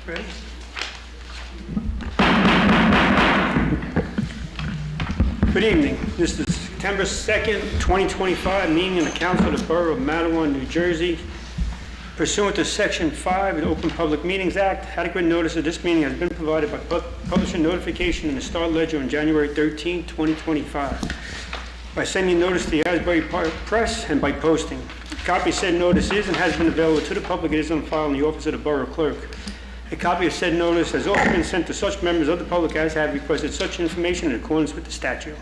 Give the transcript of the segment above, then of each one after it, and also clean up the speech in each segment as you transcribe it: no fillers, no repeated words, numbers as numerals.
Ready? Good evening. This is September 2nd, 2025, meeting of the Council of the Borough of Matawan, New Jersey. Pursuant to Section 5 of the Open Public Meetings Act, adequate notice of this meeting has been provided by publishing notification in the Star Ledger on January 13, 2025, by sending notice to the Asbury Park Press and by posting. A copy of said notice is and has been available to the public. It is on file in the office of the Borough Clerk. A copy of said notice has also been sent to such members of the public as have requested such information in accordance with the statute.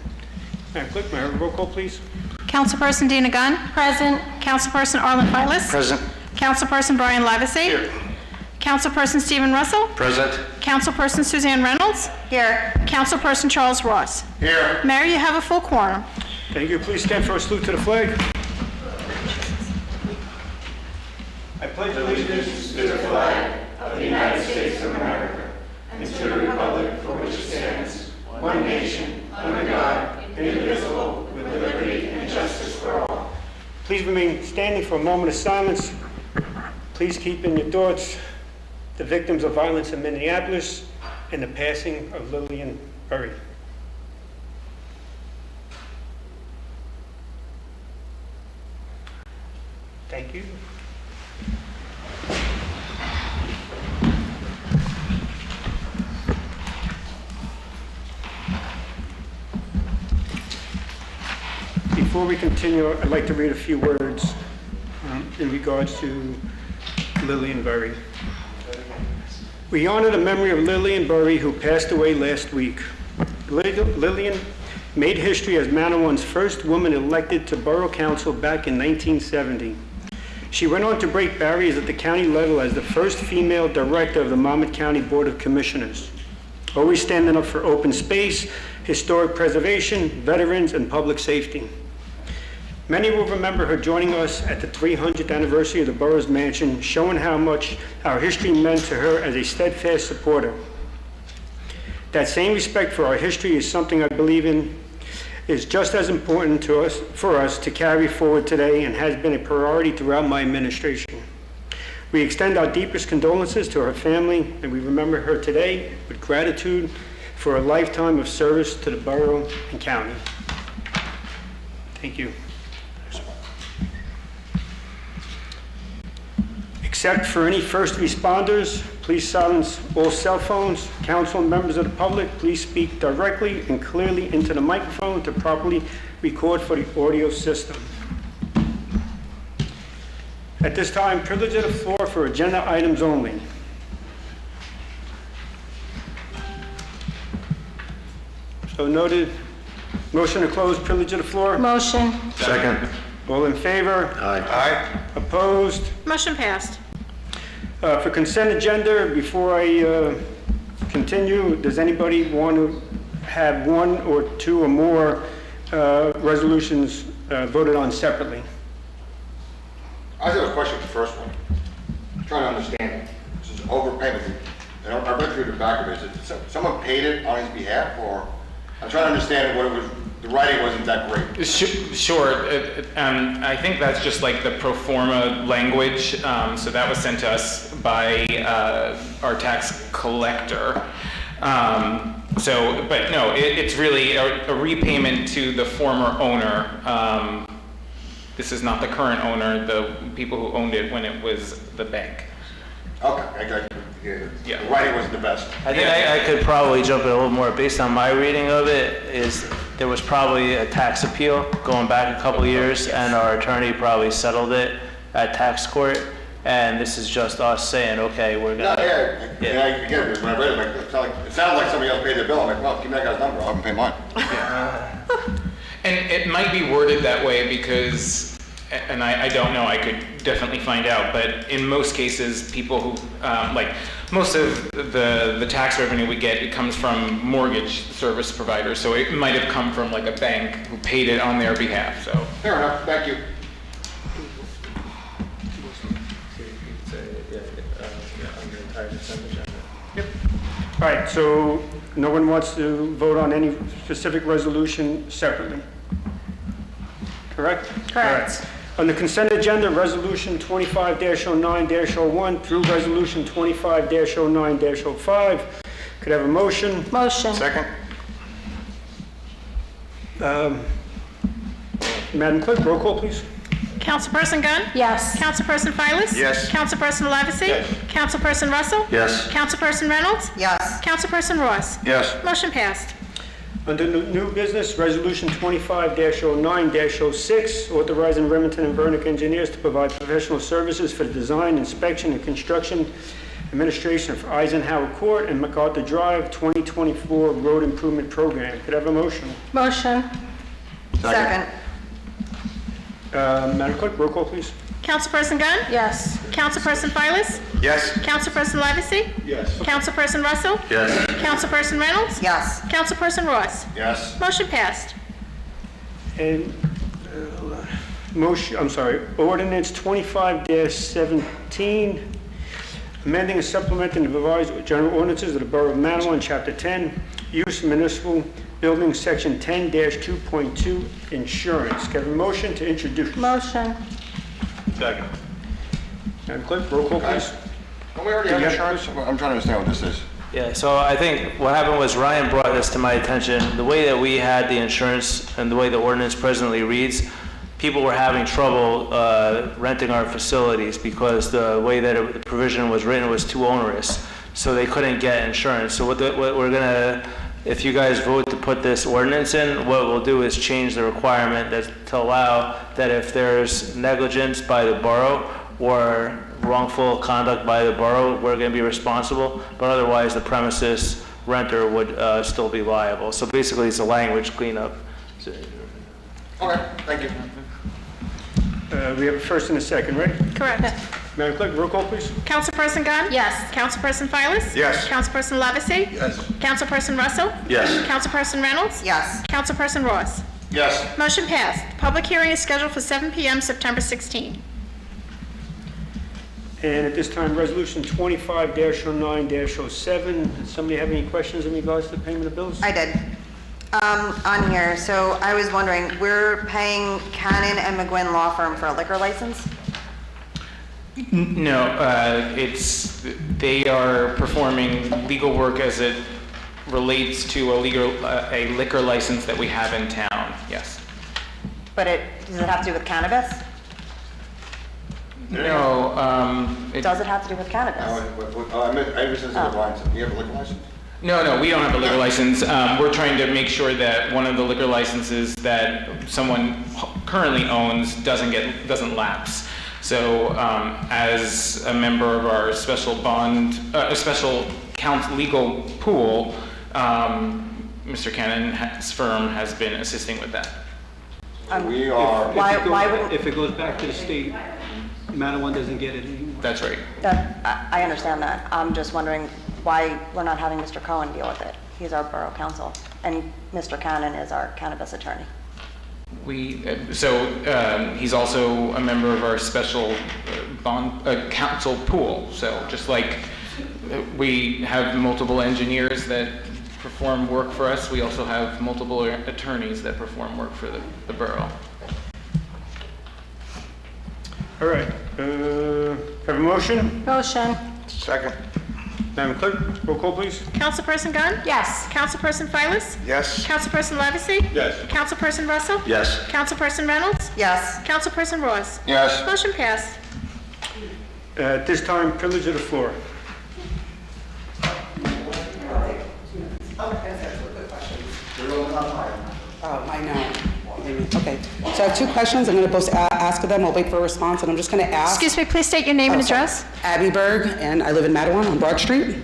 Madam Clerk, may I have a roll call, please? Councilperson Dina Gunn. Present. Councilperson Arlen Feilis. Present. Councilperson Brian Livesey. Here. Councilperson Stephen Russell. Present. Councilperson Suzanne Reynolds. Here. Councilperson Charles Ross. Here. Mayor, you have a full quorum. Thank you. Please stand for a salute to the flag. I pledge allegiance to the flag of the United States of America and to the republic for which it stands, one nation, under God, indivisible, with liberty and justice for all. Please remain standing for a moment of silence. Please keep in your thoughts the victims of violence in Minneapolis and the passing of Lillian Berry. Thank you. Before we continue, I'd like to read a few words in regards to Lillian Berry. We honor the memory of Lillian Berry, who passed away last week. Lillian made history as Matawan's first woman elected to Borough Council back in 1970. She went on to break barriers at the county level as the first female director of the Monmouth County Board of Commissioners, always standing up for open space, historic preservation, veterans, and public safety. Many will remember her joining us at the 300th anniversary of the borough's mansion, showing how much our history meant to her as a steadfast supporter. That same respect for our history is something I believe in is just as important to us, for us to carry forward today, and has been a priority throughout my administration. We extend our deepest condolences to her family, and we remember her today with gratitude for a lifetime of service to the borough and county. Thank you. Except for any first responders, please silence all cell phones. Council and members of the public, please speak directly and clearly into the microphone to properly record for the audio system. At this time, privilege of the floor for agenda items only. So noted. Motion to close privilege of the floor. Motion. Second. All in favor? Aye. Aye. Opposed? Motion passed. For consent agenda, before I continue, does anybody want to have one or two or more resolutions voted on separately? I just have a question for the first one. I'm trying to understand. This is overpayment. And I read through the back of it. Is it someone paid it on his behalf, or I'm trying to understand what it was. The writing wasn't that great. Sure. I think that's just like the pro forma language. So that was sent to us by our tax collector. But no, it's really a repayment to the former owner. This is not the current owner, the people who owned it when it was the bank. Okay, Yeah. The writing wasn't the best. I think I could probably jump in a little more based on my reading of it. Is there was probably a tax appeal going back a couple of years, and our attorney probably settled it at tax court, and this is just us saying, okay, we're gonna. I get it. When I read it, it sounded like somebody else paid their bill. I'm like, well, give me that guy's number. I'll have him pay mine. And it might be worded that way because, and I don't know, I could definitely find out, but in most cases, people who, like, most of the tax revenue we get, it comes from mortgage service providers, so it might have come from like a bank who paid it on their behalf, so. Fair enough. Thank you. Yep. All right, so no one wants to vote on any specific resolution separately? Correct? Correct. On the consent agenda, Resolution 25-09-01 through Resolution 25-09-05. Could I have a motion? Motion. Second? Madam Clerk, roll call, please. Councilperson Gunn? Yes. Councilperson Silas? Yes. Councilperson Levesey? Yes. Councilperson Russell? Yes. Councilperson Reynolds? Yes. Councilperson Ross? Yes. Motion passed. Under new business, Resolution 25-09-06, authorizing Remington and Vernick engineers to provide professional services for the design, inspection, and construction administration of Eisenhower Court and MacArthur Drive 2024 Road Improvement Program. Could I have a motion? Motion. Second? Madam Clerk, roll call, please. Councilperson Gunn? Yes. Councilperson Silas? Yes. Councilperson Levesey? Yes. Councilperson Russell? Yes. Councilperson Reynolds? Yes. Councilperson Ross? Yes. Motion passed. And ordinance 25-17, amending and supplementing the revised general ordinances of the Borough of Matawan, Chapter 10, Use of Municipal Buildings, Section 10-2.2, Insurance. Can I have a motion to introduce? Motion. Second. Madam Clerk, roll call, please. Don't we already have insurance? I'm trying to understand what this is. Yeah, so I think what happened was Ryan brought this to my attention. The way that we had the insurance and the way the ordinance presently reads, people were having trouble renting our facilities because the way that the provision was written was too onerous. So they couldn't get insurance. So what we're gonna, if you guys vote to put this ordinance in, what we'll do is change the requirement to allow that if there's negligence by the borough or wrongful conduct by the borough, we're going to be responsible, but otherwise the premises renter would still be liable. So basically it's a language cleanup. Okay, thank you. We have a first and a second, right? Correct. Madam Clerk, roll call, please. Councilperson Gunn? Yes. Councilperson Silas? Yes. Councilperson Levesey? Yes. Councilperson Russell? Yes. Councilperson Reynolds? Yes. Councilperson Ross? Yes. Motion passed. Public hearing is scheduled for 7 p.m. September 16. And at this time, Resolution 25-09-07. Does somebody have any questions in regards to the payment of bills? I did. On here, so I was wondering, we're paying Cannon and McGuinn Law Firm for a liquor license? No, they are performing legal work as it relates to a liquor license that we have in town, yes. But does it have to do with cannabis? No, Does it have to do with cannabis? I was just in the lines. Do you have a liquor license? No, we don't have a liquor license. We're trying to make sure that one of the liquor licenses that someone currently owns doesn't lapse. So, as a member of our special legal pool, Mr. Cannon's firm has been assisting with that. We are, Why wouldn't, If it goes back to the state, Matawan doesn't get it anymore. That's right. I understand that. I'm just wondering why we're not having Mr. Cohen deal with it. He's our borough counsel, and Mr. Cannon is our cannabis attorney. He's also a member of our special counsel pool. So just like we have multiple engineers that perform work for us, we also have multiple attorneys that perform work for the borough. All right. Have a motion? Motion. second. Madam Clerk, roll call, please. Councilperson Gunn? Yes. Councilperson Silas? Yes. Councilperson Levesey? Yes. Councilperson Russell? Yes. Councilperson Reynolds? Yes. Councilperson Ross? Yes. Motion passed. At this time, privilege of the floor. Oh, I know. Okay, so I have two questions. I'm going to both ask them. I'll wait for a response, and I'm just going to ask. Excuse me, please state your name and sorry. address. Abby Berg, and I live in Matawan on Broad Street.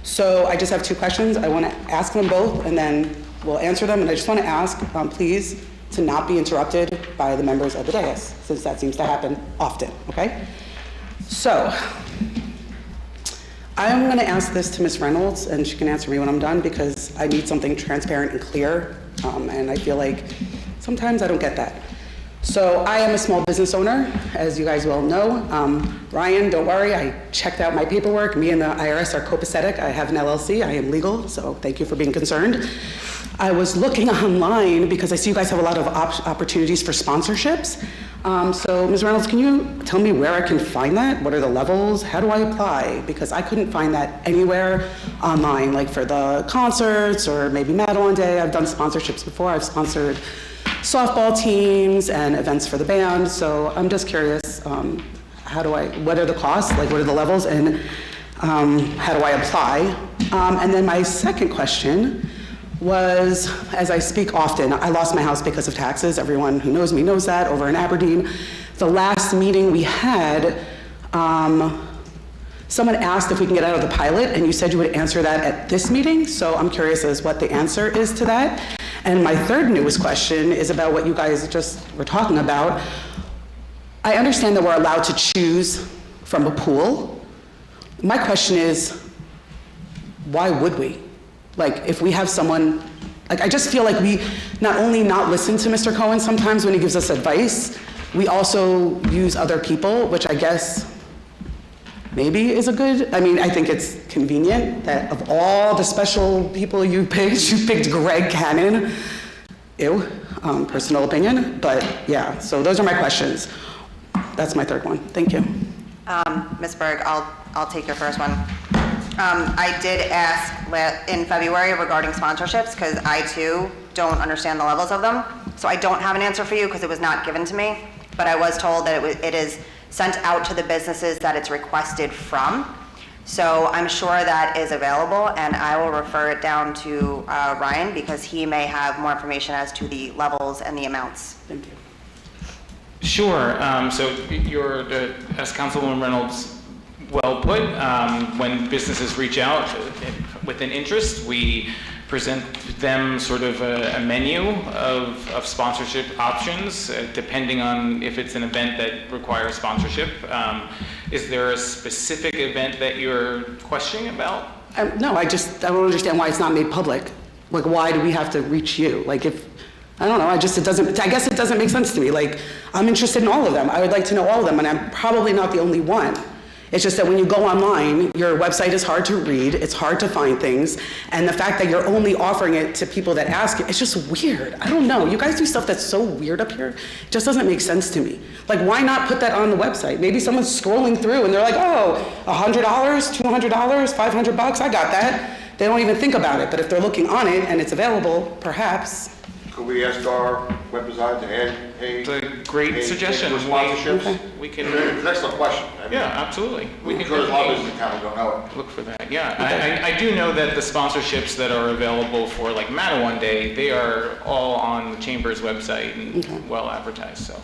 So I just have two questions. I want to ask them both, and then we'll answer them. And I just want to ask, please, to not be interrupted by the members of the dais, since that seems to happen often, okay? So I'm going to ask this to Ms. Reynolds, and she can answer me when I'm done, because I need something transparent and clear, and I feel like sometimes I don't get that. So I am a small business owner, as you guys well know. Ryan, don't worry, I checked out my paperwork. Me and the IRS are copacetic. I have an LLC, I am legal, so thank you for being concerned. I was looking online because I see you guys have a lot of opportunities for sponsorships. So Ms. Reynolds, can you tell me where I can find that? What are the levels? How do I apply? Because I couldn't find that anywhere online, like for the concerts or maybe Matawan Day. I've done sponsorships before. I've sponsored softball teams and events for the band. So I'm just curious, what are the costs? Like, what are the levels? And how do I apply? And then my second question was, as I speak often, I lost my house because of taxes. Everyone who knows me knows that, over in Aberdeen. The last meeting we had, someone asked if we can get out of the pilot, and you said you would answer that at this meeting, so I'm curious as what the answer is to that. And my third newest question is about what you guys just were talking about. I understand that we're allowed to choose from a pool. My question is, why would we? Like, if we have someone, like, I just feel like we not only not listen to Mr. Cohen sometimes when he gives us advice, we also use other people, which I guess maybe is a good, I mean, I think it's convenient that of all the special people you picked Greg Cannon. Ew, personal opinion, but yeah, so those are my questions. That's my third one, thank you. Ms. Berg, I'll take your first one. I did ask in February regarding sponsorships because I too don't understand the levels of them. So I don't have an answer for you because it was not given to me, but I was told that it is sent out to the businesses that it's requested from. So I'm sure that is available, and I will refer it down to Ryan because he may have more information as to the levels and the amounts. Thank you. Sure. So as Councilwoman Reynolds well put, when businesses reach out with an interest, we present them sort of a menu of sponsorship options, depending on if it's an event that requires sponsorship. Is there a specific event that you're questioning about? No, I don't understand why it's not made public. Like, why do we have to reach you? Like, I don't know, I guess it doesn't make sense to me. Like, I'm interested in all of them. I would like to know all of them, and I'm probably not the only one. It's just that when you go online, your website is hard to read, it's hard to find things, and the fact that you're only offering it to people that ask it, it's just weird. I don't know, you guys do stuff that's so weird up here, it just doesn't make sense to me. Like, why not put that on the website? Maybe someone's scrolling through and they're like, oh, $100, $200, $500, I got that. They don't even think about it, but if they're looking on it and it's available, perhaps. Could we ask our web design to add It's a great suggestion. sponsorships? We can. It's an excellent question. I mean, Yeah, absolutely. We can because a lot of definitely businesses in town don't know it. look for that. Yeah, I do know that the sponsorships that are available for like Matawan Day, they are all on the Chamber's website and well advertised, so,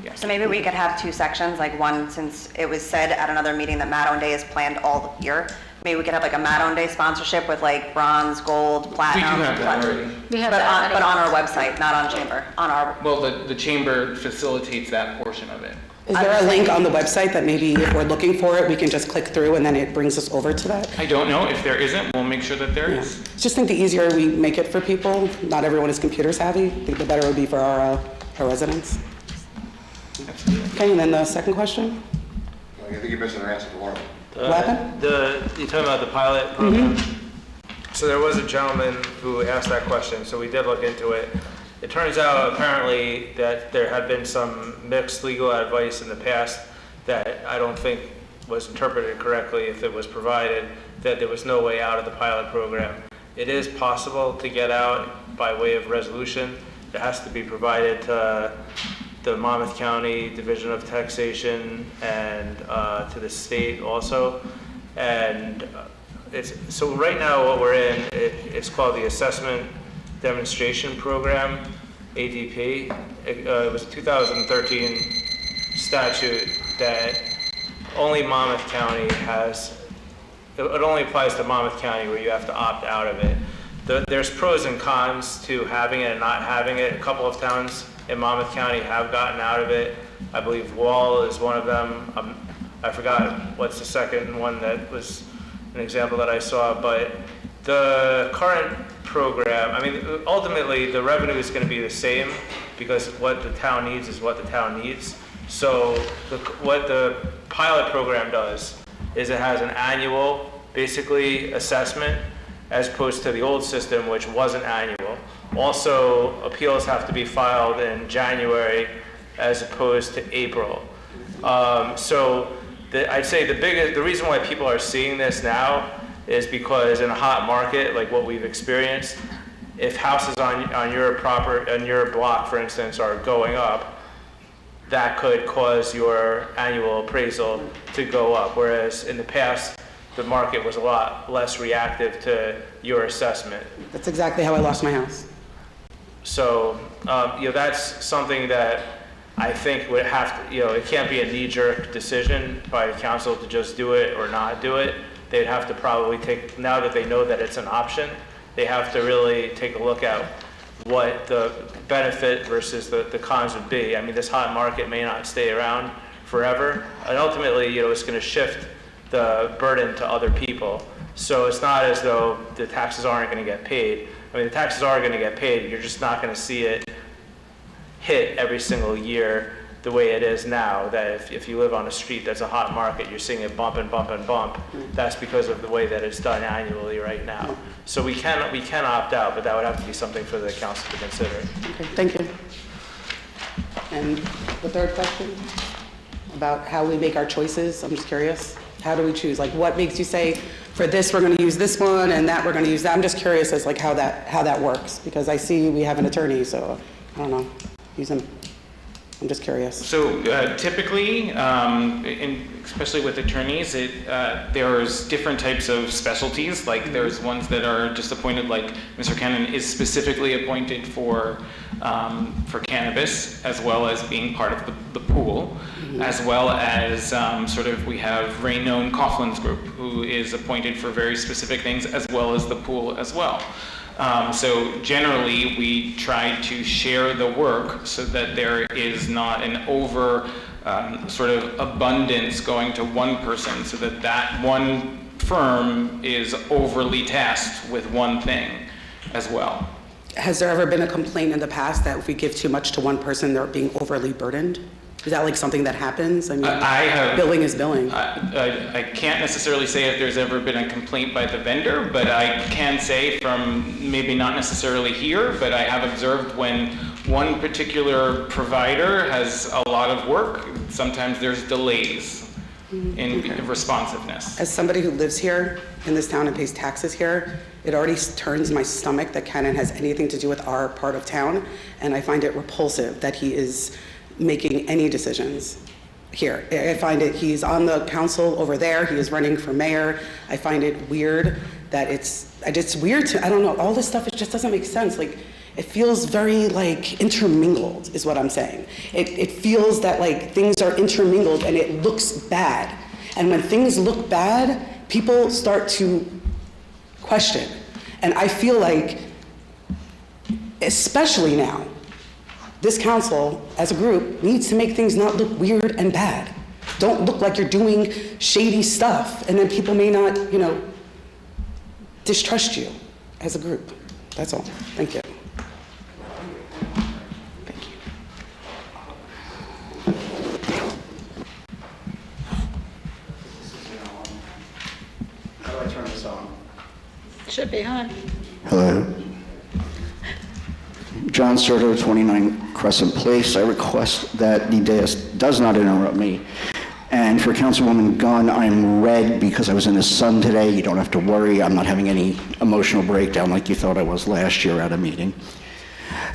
yes. So maybe we could have two sections, like one, since it was said at another meeting that Matawan Day is planned all year. Maybe we could have like a Matawan Day sponsorship with like bronze, gold, We platinum. do have that already. We have But that on, already. but on our website, not on Chamber, on our, Well, the Chamber facilitates that portion of it. Is there a link on the website that maybe if we're looking for it, we can just click through and then it brings us over to that? I don't know. If there isn't, we'll make sure that there Yeah. is. Just think the easier we make it for people, not everyone is computer savvy, I think the better it would be for our residents. Absolutely. Okay, and then the second question? I think you're missing an answer to one of them. What happened? You're talking about the pilot program? So there was a gentleman who asked that question, so we did look into it. It turns out apparently that there had been some mixed legal advice in the past that I don't think was interpreted correctly if it was provided, that there was no way out of the pilot program. It is possible to get out by way of resolution. It has to be provided to the Monmouth County Division of Taxation and to the state also. And so right now what we're in, it's called the Assessment Demonstration Program, ADP. It was a 2013 statute that only Monmouth County has. It only applies to Monmouth County where you have to opt out of it. There's pros and cons to having it and not having it. A couple of towns in Monmouth County have gotten out of it. I believe Wall is one of them. I forgot what's the second one that was an example that I saw, but the current program, I mean, ultimately the revenue is going to be the same because what the town needs is what the town needs. So what the pilot program does is it has an annual, basically, assessment as opposed to the old system, which wasn't annual. Also, appeals have to be filed in January as opposed to April. I'd say the reason why people are seeing this now is because in a hot market like what we've experienced, if houses on your block, for instance, are going up, that could cause your annual appraisal to go up. Whereas in the past, the market was a lot less reactive to your assessment. That's exactly how I lost my house. So, that's something that I think would have to, it can't be a knee-jerk decision by the council to just do it or not do it. They'd have to probably now that they know that it's an option, they have to really take a look at what the benefit versus the cons would be. I mean, this hot market may not stay around forever, and ultimately, it's going to shift the burden to other people. So it's not as though the taxes aren't going to get paid. I mean, the taxes are going to get paid. You're just not going to see it hit every single year the way it is now, that if you live on a street that's a hot market, you're seeing it bump and bump and bump. That's because of the way that it's done annually right now. So we can opt out, but that would have to be something for the council to consider. Okay, thank you. And the third question about how we make our choices, I'm just curious. How do we choose? Like, what makes you say, for this, we're going to use this one, and that we're going to use that? I'm just curious as like how that works, because I see we have an attorney, so I don't know. I'm just curious. So typically, especially with attorneys, there's different types of specialties. Like there's ones that are just appointed, like Mr. Cannon is specifically appointed for cannabis, as well as being part of the pool, as well as we have Raynone Coughlin's group, who is appointed for very specific things, as well as the pool as well. So generally, we try to share the work so that there is not an over abundance going to one person, so that one firm is overly tasked with one thing as well. Has there ever been a complaint in the past that if we give too much to one person, they're being overly burdened? Is that like something that happens? I mean, billing is billing. I can't necessarily say if there's ever been a complaint by the vendor, but I can say from maybe not necessarily here, but I have observed when one particular provider has a lot of work, sometimes there's delays in responsiveness. As somebody who lives here in this town and pays taxes here, it already turns my stomach that Cannon has anything to do with our part of town, and I find it repulsive that he is making any decisions here. I find it, he's on the council over there, he is running for mayor. I find it weird that it's weird to, I don't know, all this stuff, it just doesn't make sense. Like, it feels very like intermingled is what I'm saying. It feels that like things are intermingled and it looks bad. And when things look bad, people start to question. And I feel like, especially now, this council, as a group, needs to make things not look weird and bad. Don't look like you're doing shady stuff, and then people may not, distrust you as a group. That's all. Thank you. Thank you. How do I turn this on? Should be on. Hello. John Serto, 29 Crescent Place. I request that the dais does not interrupt me. And for Councilwoman Gunn, I'm red because I was in the sun today. You don't have to worry. I'm not having any emotional breakdown like you thought I was last year at a meeting.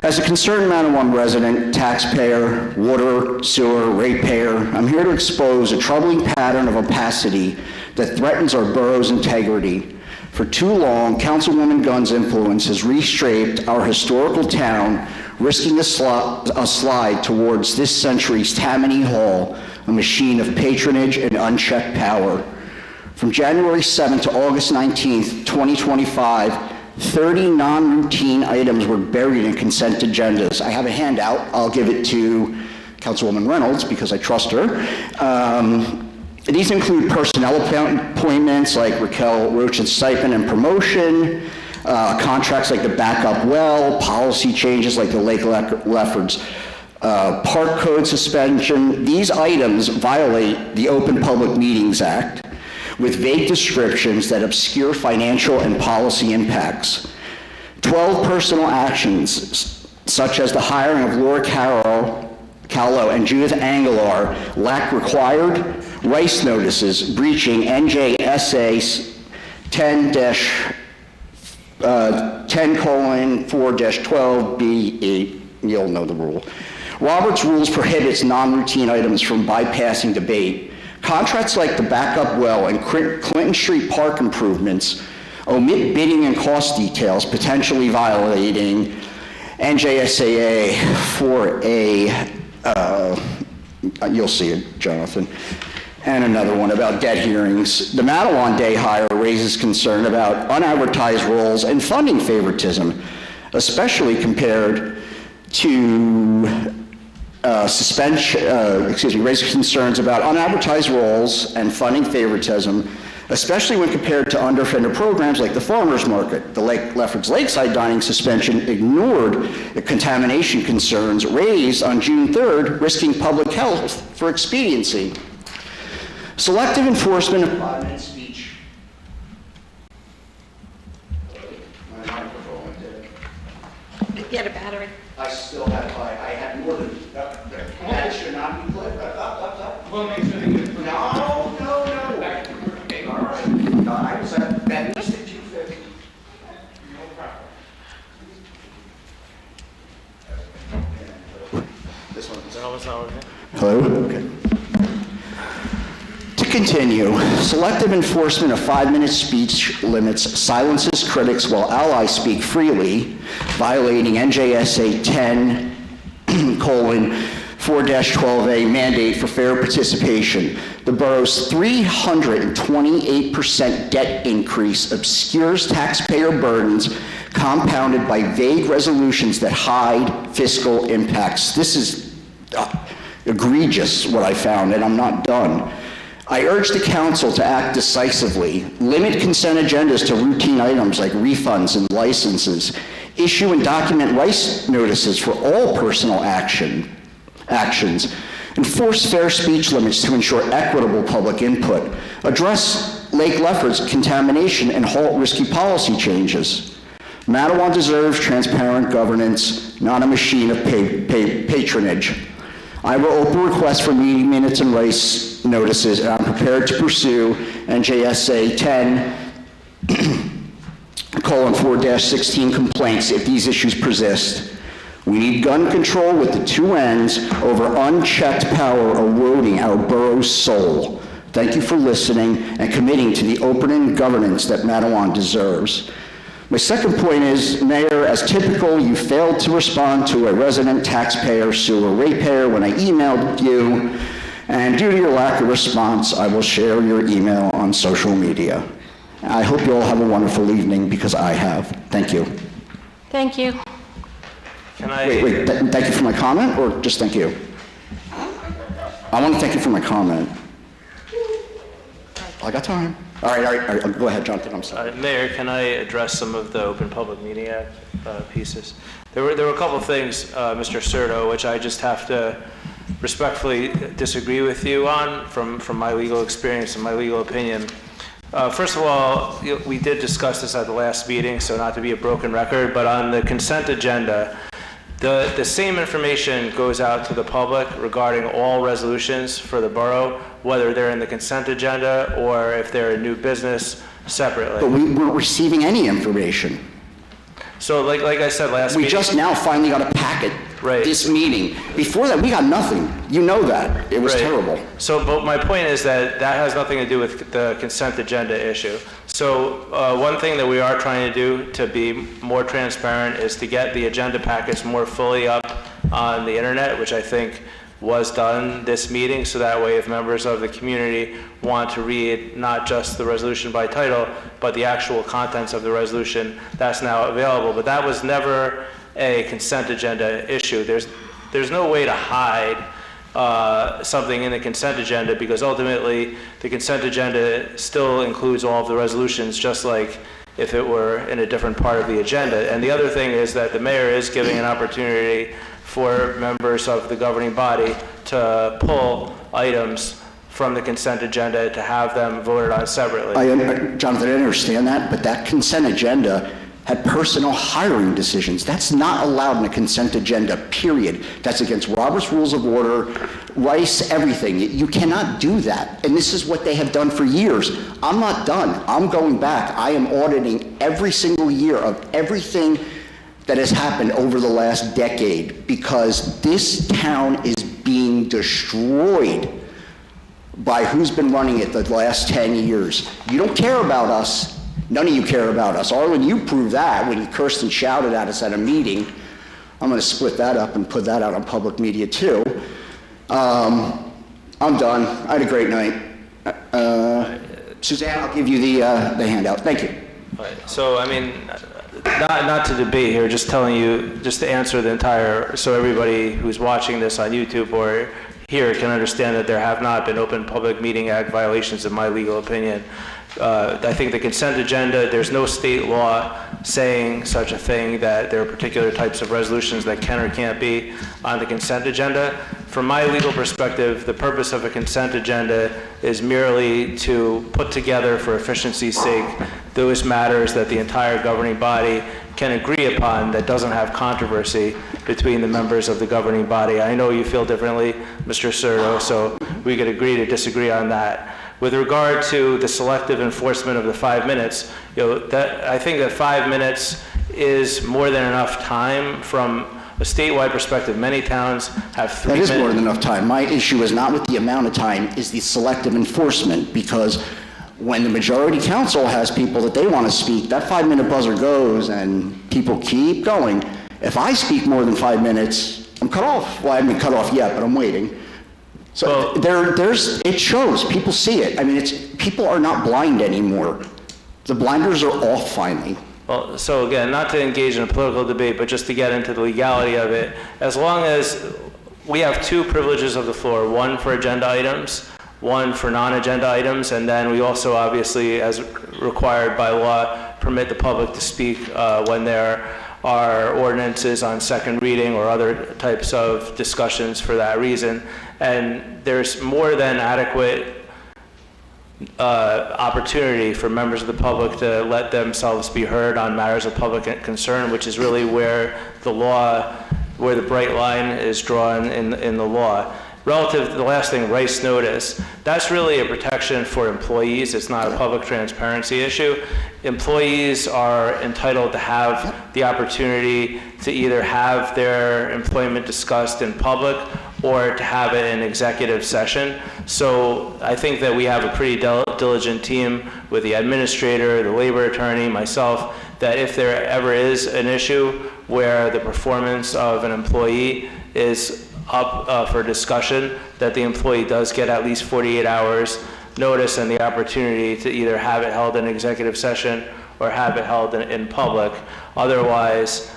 As a concerned Matawan resident, taxpayer, water, sewer, ratepayer, I'm here to expose a troubling pattern of opacity that threatens our borough's integrity. For too long, Councilwoman Gunn's influence has reshaped our historical town, risking a slide towards this century's Tammany Hall, a machine of patronage and unchecked power. From January 7th to August 19th, 2025, 30 non-routine items were buried in consent agendas. I have a handout. I'll give it to Councilwoman Reynolds because I trust her. These include personnel appointments like Raquel Roach's stipend and promotion, contracts like the backup well, policy changes like the Lake Leffords park code suspension. These items violate the Open Public Meetings Act with vague descriptions that obscure financial and policy impacts. 12 personal actions, such as the hiring of Laura Callow and Judith Angelar, lack required rice notices breaching NJSA 10:4-12B8. You'll know the rule. Robert's Rules prohibits non-routine items from bypassing debate. Contracts like the backup well and Clinton Street Park improvements omit bidding and cost details, potentially violating NJSA 4A, you'll see it, Jonathan, and another one about debt hearings. The Matawan Day hire raises concern about unadvertised roles and funding favoritism, especially compared to raises concerns about unadvertised roles and funding favoritism, especially when compared to underfunded programs like the farmers market. The Lefferts Lakeside dining suspension ignored the contamination concerns raised on June 3rd, risking public health for expediency. Selective enforcement of 5-minute speech. My microphone went dead. You had a battery. I still have, I had more than, that should not be clipped. Up. Well, make sure they get it. No. Okay, all right. No, I was at least at 250. No problem. This one. That was not working. Hello? Okay. To continue, selective enforcement of 5-minute speech limits silences critics while allies speak freely, violating NJSA 10:4-12A mandate for fair participation. The borough's 328% debt increase obscures taxpayer burdens compounded by vague resolutions that hide fiscal impacts. This is egregious, what I found, and I'm not done. I urge the council to act decisively, limit consent agendas to routine items like refunds and licenses, issue and document rice notices for all personal actions, enforce fair speech limits to ensure equitable public input, address Lake Lefferts contamination, and halt risky policy changes. Matawan deserves transparent governance, not a machine of patronage. I will open requests for meeting minutes and rice notices, and I'm prepared to pursue NJSA 10:4-16 complaints if these issues persist. We need gun control with the two ends over unchecked power eroding our borough's soul. Thank you for listening and committing to the open governance that Matawan deserves. My second point is, Mayor, as typical, you failed to respond to a resident taxpayer sewer ratepayer when I emailed you, and due to your lack of response, I will share your email on social media. I hope you all have a wonderful evening, because I have. Thank you. Thank you. Can I? Wait, thank you for my comment, or just thank you? I want to thank you for my comment. I got time. All right, go ahead, Jonathan, I'm sorry. Mayor, can I address some of the Open Public Meeting Act pieces? There were a couple of things, Mr. Serto, which I just have to respectfully disagree with you on from my legal experience and my legal opinion. First of all, we did discuss this at the last meeting, so not to be a broken record, but on the consent agenda, the same information goes out to the public regarding all resolutions for the borough, whether they're in the consent agenda or if they're a new business separately. But we weren't receiving any information. So like I said last We meeting. just now finally got a packet, Right. this meeting. Before that, we got nothing. You know that. It was Right. terrible. So, but my point is that has nothing to do with the consent agenda issue. So, one thing that we are trying to do to be more transparent is to get the agenda packets more fully up on the internet, which I think was done this meeting, so that way if members of the community want to read not just the resolution by title, but the actual contents of the resolution, that's now available. But that was never a consent agenda issue. There's no way to hide something in the consent agenda, because ultimately the consent agenda still includes all of the resolutions, just like if it were in a different part of the agenda. And the other thing is that the mayor is giving an opportunity for members of the governing body to pull items from the consent agenda to have them voted on separately. Jonathan, I understand that, but that consent agenda had personal hiring decisions. That's not allowed in a consent agenda, period. That's against Robert's Rules of Order, Rice, everything. You cannot do that. And this is what they have done for years. I'm not done. I'm going back. I am auditing every single year of everything that has happened over the last decade, because this town is being destroyed by who's been running it the last 10 years. You don't care about us. None of you care about us. Arlen, you proved that when you cursed and shouted at us at a meeting. I'm going to split that up and put that out on public media too. I'm done. I had a great night. Suzanne, I'll give you the handout. Thank you. So, I mean, not to debate here, just telling you, just to answer the entire, so everybody who's watching this on YouTube or here can understand that there have not been Open Public Meeting Act violations in my legal opinion. I think the consent agenda, there's no state law saying such a thing, that there are particular types of resolutions that can or can't be on the consent agenda. From my legal perspective, the purpose of a consent agenda is merely to put together, for efficiency's sake, those matters that the entire governing body can agree upon that doesn't have controversy between the members of the governing body. I know you feel differently, Mr. Serto, so we could agree to disagree on that. With regard to the selective enforcement of the 5 minutes, I think that 5 minutes is more than enough time from a statewide perspective. Many towns have 3 minutes. That is more than enough time. My issue is not with the amount of time, is the selective enforcement, because when the majority council has people that they want to speak, that 5-minute buzzer goes and people keep going. If I speak more than 5 minutes, I'm cut off. Well, I haven't been cut off yet, but I'm waiting. So it shows, people see it. I mean, people are not blind anymore. The blinders are off finally. Well, so again, not to engage in a political debate, but just to get into the legality of it, as long as we have 2 privileges of the floor, one for agenda items, one for non-agenda items, and then we also obviously, as required by law, permit the public to speak when there are ordinances on second reading or other types of discussions for that reason. And there's more than adequate opportunity for members of the public to let themselves be heard on matters of public concern, which is really where the bright line is drawn in the law. Relative to the last thing, Rice notice, that's really a protection for employees. It's not a public transparency issue. Employees are entitled to have the opportunity to either have their employment discussed in public or to have it in executive session. So I think that we have a pretty diligent team with the administrator, the labor attorney, myself, that if there ever is an issue where the performance of an employee is up for discussion, that the employee does get at least 48 hours notice and the opportunity to either have it held in executive session or have it held in public. Otherwise,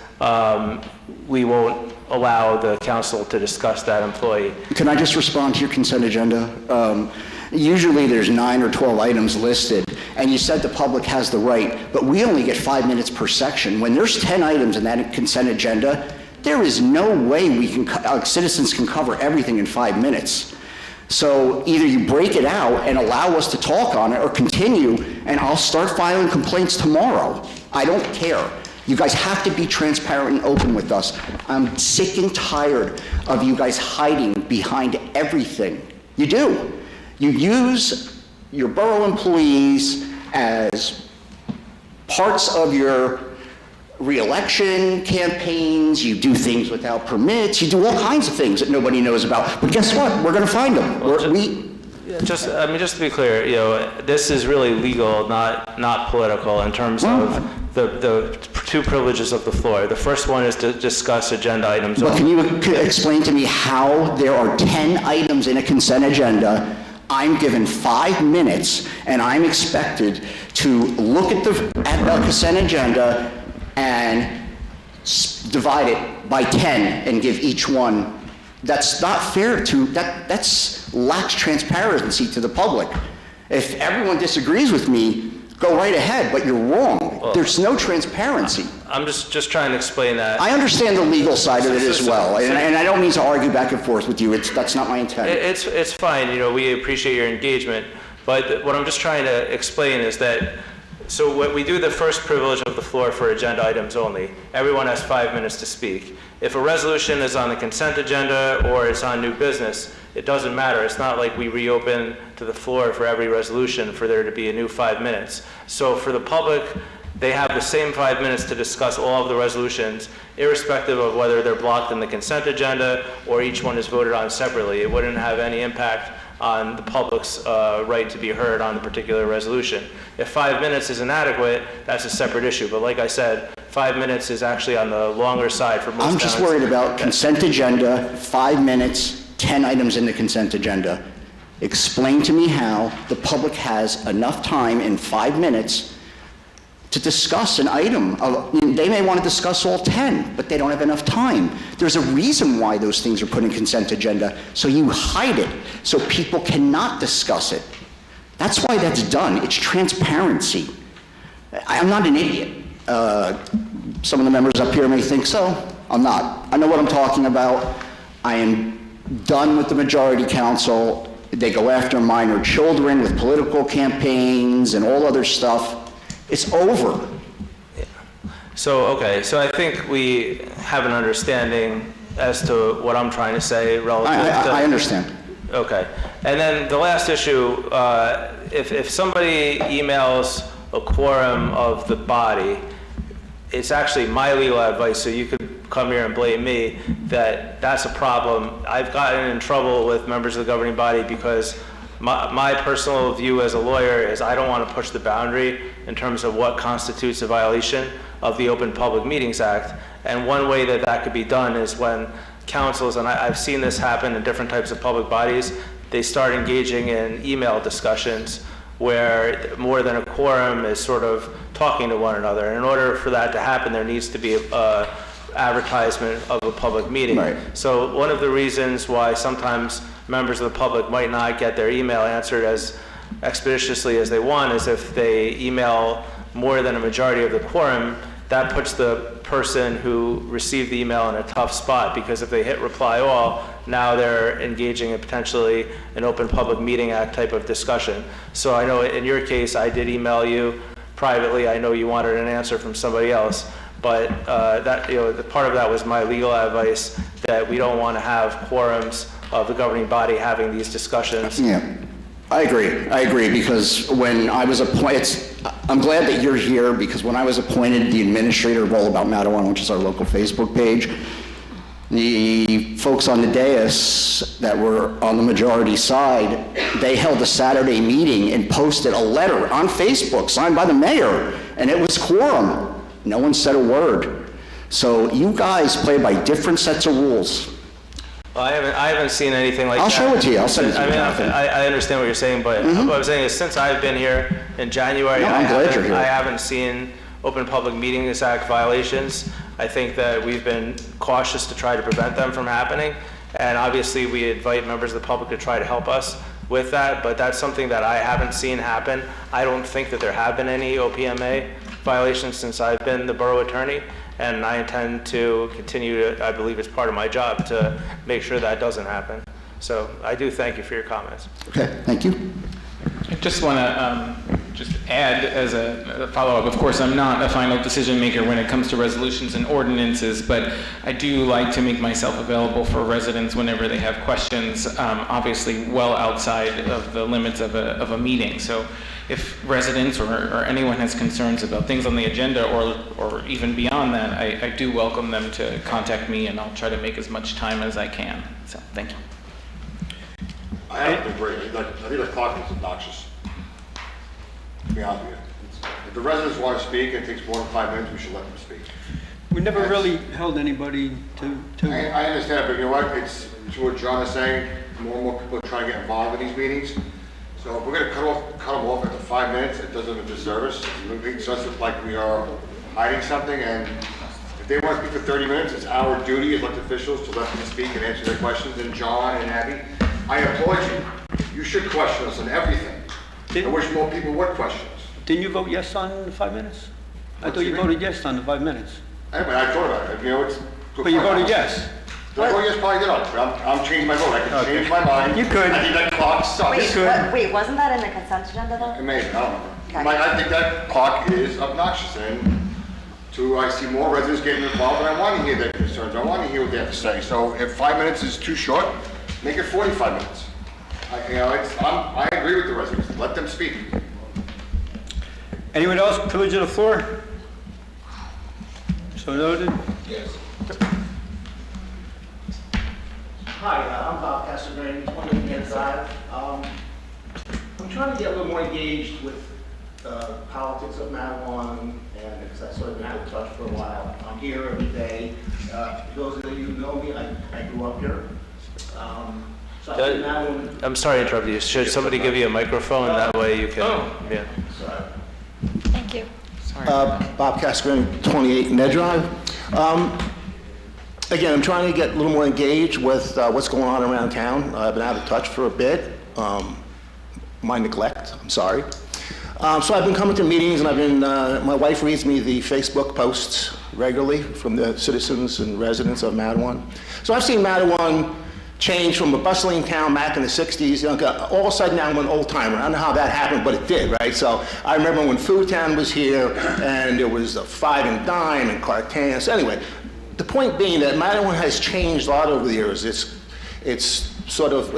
we won't allow the council to discuss that employee. Can I just respond to your consent agenda? Usually there's 9 or 12 items listed, and you said the public has the right, but we only get 5 minutes per section. When there's 10 items in that consent agenda, there is no way citizens can cover everything in 5 minutes. So either you break it out and allow us to talk on it, or continue, and I'll start filing complaints tomorrow. I don't care. You guys have to be transparent and open with us. I'm sick and tired of you guys hiding behind everything. You do. You use your borough employees as parts of your re-election campaigns. You do things without permits. You do all kinds of things that nobody knows about. But guess what? We're going to find them. Just to be clear, this is really legal, not political, in terms of the 2 privileges of the floor. The first one is to discuss agenda items. But can you explain to me how there are 10 items in a consent agenda? I'm given 5 minutes, and I'm expected to look at the consent agenda and divide it by 10 and give each one. That's not fair that's lacks transparency to the public. If everyone disagrees with me, go right ahead, but you're wrong. Well, there's no transparency. I'm just trying to explain that. I understand the legal side of it as well, and I don't mean to argue back and forth with you. That's not my intent. It's fine, we appreciate your engagement, but what I'm just trying to explain is that So when we do the first privilege of the floor for agenda items only, everyone has 5 minutes to speak. If a resolution is on the consent agenda or it's on new business, it doesn't matter. It's not like we reopen to the floor for every resolution for there to be a new 5 minutes. So for the public, they have the same 5 minutes to discuss all of the resolutions, irrespective of whether they're blocked in the consent agenda or each one is voted on separately. It wouldn't have any impact on the public's right to be heard on the particular resolution. If 5 minutes is inadequate, that's a separate issue. But like I said, 5 minutes is actually on the longer side for most I'm just towns. worried about consent agenda, 5 minutes, 10 items in the consent agenda. Explain to me how the public has enough time in 5 minutes to discuss an item. They may want to discuss all 10, but they don't have enough time. There's a reason why those things are put in consent agenda, so you hide it, so people cannot discuss it. That's why that's done. It's transparency. I'm not an idiot. Some of the members up here may think so. I'm not. I know what I'm talking about. I am done with the majority council. They go after minor children with political campaigns and all other stuff. It's over. So, okay, so I think we have an understanding as to what I'm trying to say relative to... I understand. Okay. And then the last issue, if somebody emails a quorum of the body, it's actually my legal advice, so you could come here and blame me, that that's a problem. I've gotten in trouble with members of the governing body because my personal view as a lawyer is I don't want to push the boundary in terms of what constitutes a violation of the Open Public Meetings Act. And one way that that could be done is when councils, and I've seen this happen in different types of public bodies, they start engaging in email discussions where more than a quorum is sort of talking to one another. And in order for that to happen, there needs to be a advertisement of a public meeting. Right. So one of the reasons why sometimes members of the public might not get their email answered as expeditiously as they want is if they email more than a majority of the quorum, that puts the person who received the email in a tough spot, because if they hit reply all, now they're engaging in potentially an Open Public Meeting Act type of discussion. So I know in your case, I did email you privately. I know you wanted an answer from somebody else, but that, the part of that was my legal advice, that we don't want to have quorums of the governing body having these discussions. Yeah, I agree, because when I was appointed, I'm glad that you're here, because when I was appointed the administrator of All About Matawan, which is our local Facebook page, the folks on the dais that were on the majority side, they held a Saturday meeting and posted a letter on Facebook signed by the mayor, and it was quorum. No one said a word. So you guys play by different sets of rules. Well, I haven't seen anything like that. I'll show it to you. I'll send it to you. I understand what you're saying, but what I'm saying is since I've been here in January, No, I'm glad you're here. I haven't seen Open Public Meetings Act violations. I think that we've been cautious to try to prevent them from happening. And obviously, we invite members of the public to try to help us with that, but that's something that I haven't seen happen. I don't think that there have been any OPMA violations since I've been the borough attorney. And I intend to continue to, I believe it's part of my job, to make sure that doesn't happen. So I do thank you for your comments. Okay, thank you. I just want to just add as a follow-up, of course, I'm not a final decision maker when it comes to resolutions and ordinances, but I do like to make myself available for residents whenever they have questions, obviously well outside of the limits of a meeting. So if residents or anyone has concerns about things on the agenda or even beyond that, I do welcome them to contact me, and I'll try to make as much time as I can. So thank you. I have to agree. I think the clock is obnoxious, to be honest with you. If the residents want to speak and it takes more than 5 minutes, we should let them speak. We never really held anybody to. I understand, but you know what? It's what John is saying. More and more people are trying to get involved in these meetings. So if we're going to cut them off after 5 minutes, it doesn't even deserve us. It makes us look like we are hiding something. And if they want to speak for 30 minutes, it's our duty as elected officials to let them speak and answer their questions. And John and Abby, I applaud you. You should question us on everything. I wish more people would question us. Didn't you vote yes on the 5 minutes? I thought you Excuse me? voted yes on the 5 minutes. Anyway, I thought about it. You know, it's. But you voted yes. Did I vote yes? Probably did not, but I'm changing my vote. I can change my mind. You could. I think that clock sucks. Wait, wasn't that in the consent agenda though? Maybe, I don't Okay. remember. I think that clock is obnoxious, and I see more residents getting involved, and I want to hear their concerns. I want to hear what they have to say. So if 5 minutes is too short, make it 45 minutes. I agree with the residents. Let them speak. Anyone else, privilege of the floor? So noted. Hi, I'm Bob Casagrande, 28 Main Drive. I'm trying to get a little more engaged with politics of Matawan, and because I've sort of been out of touch for a while. I'm here every day. Those of you who know me, I grew up here. So I think Matawan... I'm sorry to interrupt you. Should somebody give you a microphone? That way you can, yeah. Sorry. Thank you. Bob Casagrande, 28 Ned Drive. Again, I'm trying to get a little more engaged with what's going on around town. I've been out of touch for a bit. My neglect, I'm sorry. So I've been coming to meetings, and I've been, my wife reads me the Facebook posts regularly from the citizens and residents of Matawan. So I've seen Matawan change from a bustling town back in the 60s, all of a sudden now I'm an old timer. I don't know how that happened, but it did, right? So I remember when Food Town was here, and there was a Five and Dime and Cartan. So anyway, the point being that Matawan has changed a lot over the years. It sort of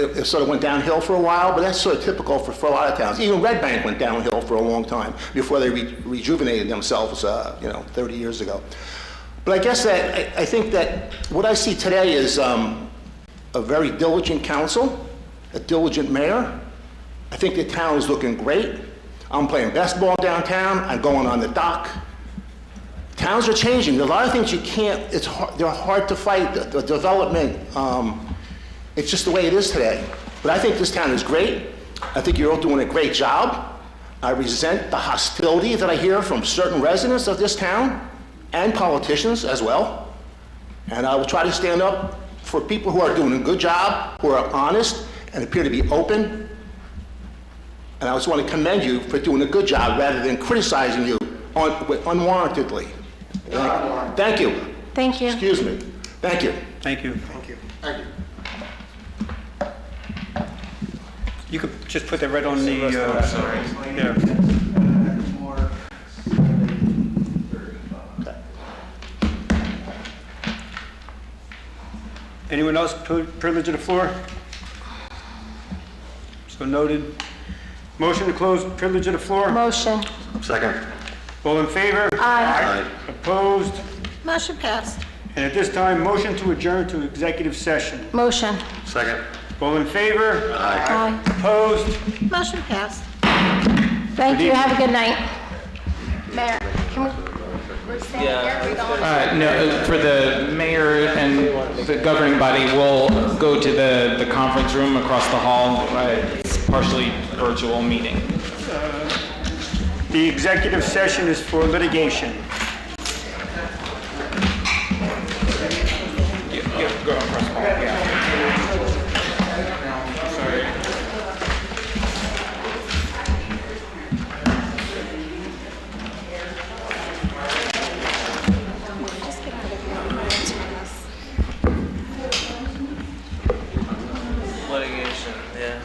went downhill for a while, but that's sort of typical for a lot of towns. Even Red Bank went downhill for a long time before they rejuvenated themselves, 30 years ago. But I guess that I think that what I see today is a very diligent council, a diligent mayor. I think the town is looking great. I'm playing basketball downtown. I'm going on the dock. Towns are changing. There are a lot of things you can't, they're hard to fight. The development, it's just the way it is today. But I think this town is great. I think you're all doing a great job. I resent the hostility that I hear from certain residents of this town and politicians as well. And I will try to stand up for people who are doing a good job, who are honest and appear to be open. And I just want to commend you for doing a good job rather than criticizing you unwarrantedly. Thank you. Thank you. Excuse me. Thank you. Thank you. Thank you. Thank you. You could just put that right on the, yeah. Anyone else, privilege of the floor? So noted. Motion to close privilege of the floor? Motion. Second. All in favor? Aye. Opposed? Motion passed. And at this time, motion to adjourn to executive session. Motion. Second. All in favor? Aye. Opposed? Motion passed. Thank you. Have a good night. Mayor, can we stand here? We don't- No, for the mayor and the governing body, we'll go to the conference room across the hall. It's partially virtual meeting. The executive session is for litigation. Go across the hall, yeah. Sorry. Litigation, yeah.